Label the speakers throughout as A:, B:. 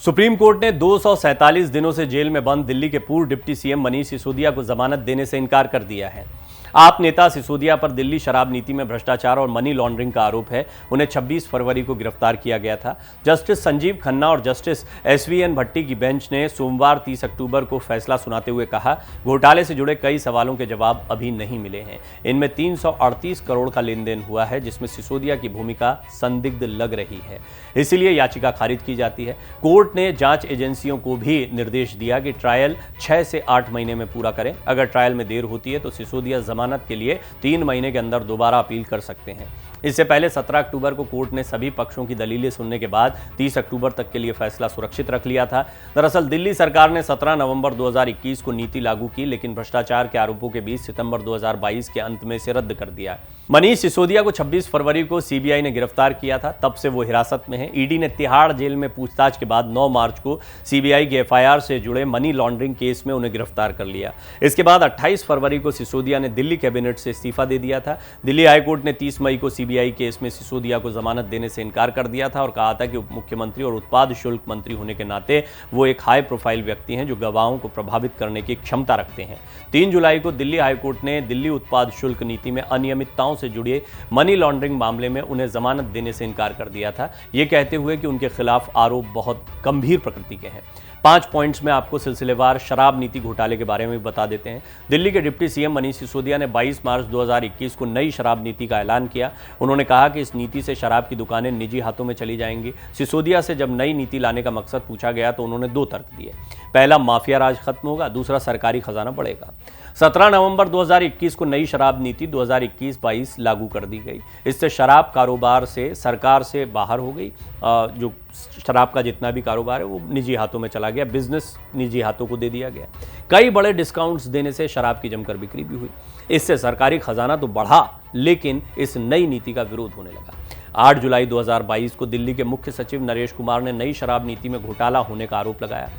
A: Supreme court ने 247 दिनों से जेल में बंद दिल्ली के पूर्व डिप्टी सीएम मनीष सिसोदिया को जमानत देने से इनकार कर दिया है। आप नेता सिसोदिया पर दिल्ली शराब नीति में भ्रष्टाचार और मनी लॉन्ड्रिंग का आरोप है। उन्हें 26 फरवरी को गिरफ्तार किया गया था। जस्टिस संजीव खन्ना और जस्टिस एसवीएन भट्टी की बेंच ने सोमवार 30 अक्टूबर को फैसला सुनाते हुए कहा, घोटाले से जुड़े कई सवालों के जवाब अभी नहीं मिले हैं। इनमें 338 करोड़ का लेन देन हुआ है, जिसमें सिसोदिया की भूमिका संदिग्ध लग रही है, इसीलिए याचिका खारिज की जाती है। कोर्ट ने जांच एजेंसियों को भी निर्देश दिया कि ट्रायल 6 से 8 महीने में पूरा करें। अगर ट्रायल में देर होती है तो सिसोदिया जमानत के लिए 3 महीने के अंदर दोबारा अपील कर सकते हैं। इससे पहले 17 अक्टूबर को कोर्ट ने सभी पक्षों की दलीलें सुनने के बाद 30 अक्टूबर तक के लिए फैसला सुरक्षित रख लिया था। दरअसल दिल्ली सरकार ने 17 नवंबर 2021 को नीति लागू की, लेकिन भ्रष्टाचार के आरोपों के बीच सितंबर 2022 के अंत में इसे रद्द कर दिया। मनीष सिसोदिया को 26 फरवरी को सीबीआई ने गिरफ्तार किया था, तब से वो हिरासत में है। ईडी ने तिहाड़ जेल में पूछताछ के बाद 9 मार्च को सीबीआई के एफआईआर से जुड़े मनी लॉन्ड्रिंग केस में उन्हें गिरफ्तार कर लिया। इसके बाद 28 फरवरी को सिसोदिया ने दिल्ली कैबिनेट से इस्तीफा दे दिया था। दिल्ली हाईकोर्ट ने 30 मई को सीबीआई केस में सिसोदिया को जमानत देने से इनकार कर दिया था और कहा था कि उप मुख्यमंत्री और उत्पाद शुल्क मंत्री होने के नाते वो एक हाई प्रोफाइल व्यक्ति हैं जो गवाहों को प्रभावित करने की क्षमता रखते हैं। 3 जुलाई को दिल्ली हाईकोर्ट ने दिल्ली उत्पाद शुल्क नीति में अनियमितताओं से जुड़े मनी लॉन्ड्रिंग मामले में उन्हें जमानत देने से इनकार कर दिया था, ये कहते हुए कि उनके खिलाफ आरोप बहुत गंभीर प्रकृति के हैं। 5 पॉइंट्स में आपको सिलसिलेवार शराब नीति घोटाले के बारे में बता देते हैं। दिल्ली के डिप्टी सीएम मनीष सिसोदिया ने 22 मार्च 2021 को नई शराब नीति का ऐलान किया। उन्होंने कहा कि इस नीति से शराब की दुकानें निजी हाथों में चली जाएंगी। सिसोदिया से जब नई नीति लाने का मकसद पूछा गया तो उन्होंने 2 तर्क दिए। पहला, माफिया राज खत्म होगा, दूसरा, सरकारी खजाना बढ़ेगा। 17 नवंबर 2021 को नई शराब नीति 2021-22 लागू कर दी गई। इससे शराब कारोबार से सरकार से बाहर हो गई। जो शराब का जितना भी कारोबार है वो निजी हाथों में चला गया, बिजनेस निजी हाथों को दे दिया गया। कई बड़े डिस्काउंट्स देने से शराब की जमकर बिक्री भी हुई। इससे सरकारी खजाना तो बढ़ा, लेकिन इस नई नीति का विरोध होने लगा। 8 जुलाई 2022 को दिल्ली के मुख्य सचिव नरेश कुमार ने नई शराब नीति में घोटाला होने का आरोप लगाया।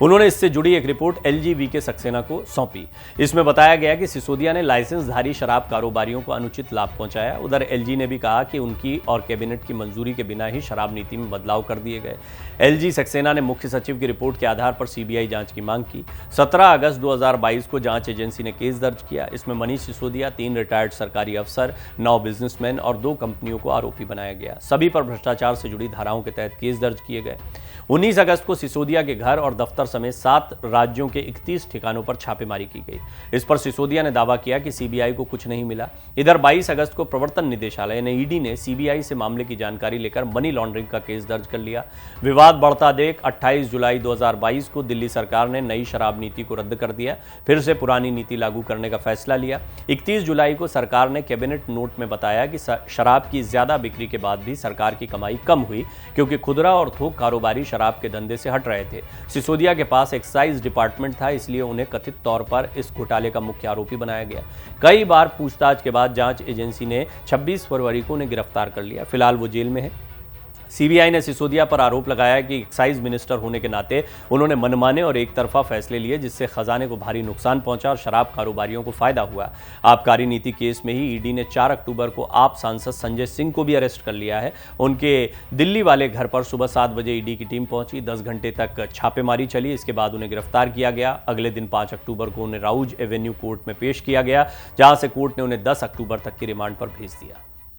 A: उन्होंने इससे जुड़ी एक रिपोर्ट एलजी वीके सक्सेना को सौंपी। इसमें बताया गया कि सिसोदिया ने लाइसेंसधारी शराब कारोबारियों को अनुचित लाभ पहुंचाया। उधर एलजी ने भी कहा कि उनकी और कैबिनेट की मंजूरी के बिना ही शराब नीति में बदलाव कर दिए गए। एलजी सक्सेना ने मुख्य सचिव की रिपोर्ट के आधार पर सीबीआई जांच की मांग की। 17 अगस्त 2022 को जांच एजेंसी ने केस दर्ज किया। इसमें मनीष सिसोदिया, 3 रिटायर्ड सरकारी अफसर, 9 बिजनेसमैन और 2 कंपनियों को आरोपी बनाया गया। सभी पर भ्रष्टाचार से जुड़ी धाराओं के तहत केस दर्ज किए गए। 19 अगस्त को सिसोदिया के घर और दफ्तर समेत 7 राज्यों के 31 ठिकानों पर छापेमारी की गई। इस पर सिसोदिया ने दावा किया कि सीबीआई को कुछ नहीं मिला। इधर 22 अगस्त को प्रवर्तन निदेशालय ने ईडी ने सीबीआई से मामले की जानकारी लेकर मनी लॉन्ड्रिंग का केस दर्ज कर लिया। विवाद बढ़ता देख 28 जुलाई 2022 को दिल्ली सरकार ने नई शराब नीति को रद्द कर दिया, फिर से पुरानी नीति लागू करने का फैसला लिया। 31 जुलाई को सरकार ने कैबिनेट नोट में बताया कि शराब की ज्यादा बिक्री के बाद भी सरकार की कमाई कम हुई, क्योंकि खुदरा और थोक कारोबारी शराब के धंधे से हट रहे थे। सिसोदिया के पास एक्साइज डिपार्टमेंट था, इसलिए उन्हें कथित तौर पर इस घोटाले का मुख्य आरोपी बनाया गया। कई बार पूछताछ के बाद जांच एजेंसी ने 26 फरवरी को उन्हें गिरफ्तार कर लिया। फिलहाल वो जेल में है। सीबीआई ने सिसोदिया पर आरोप लगाया कि एक्साइज मिनिस्टर होने के नाते उन्होंने मनमाने और एक तरफा फैसले लिए, जिससे खजाने को भारी नुकसान पहुंचा और शराब कारोबारियों को फायदा हुआ। आबकारी नीति केस में ही ईडी ने 4 अक्टूबर को आप सांसद संजय सिंह को भी अरेस्ट कर लिया है। उनके दिल्ली वाले घर पर सुबह 7 बजे ईडी की टीम पहुंची। 10 घंटे तक छापेमारी चली। इसके बाद उन्हें गिरफ्तार किया गया। अगले दिन 5 अक्टूबर को उन्हें राउज एवेन्यू कोर्ट में पेश किया गया, जहां से कोर्ट ने उन्हें 10 अक्टूबर तक की रिमांड पर भेज दिया।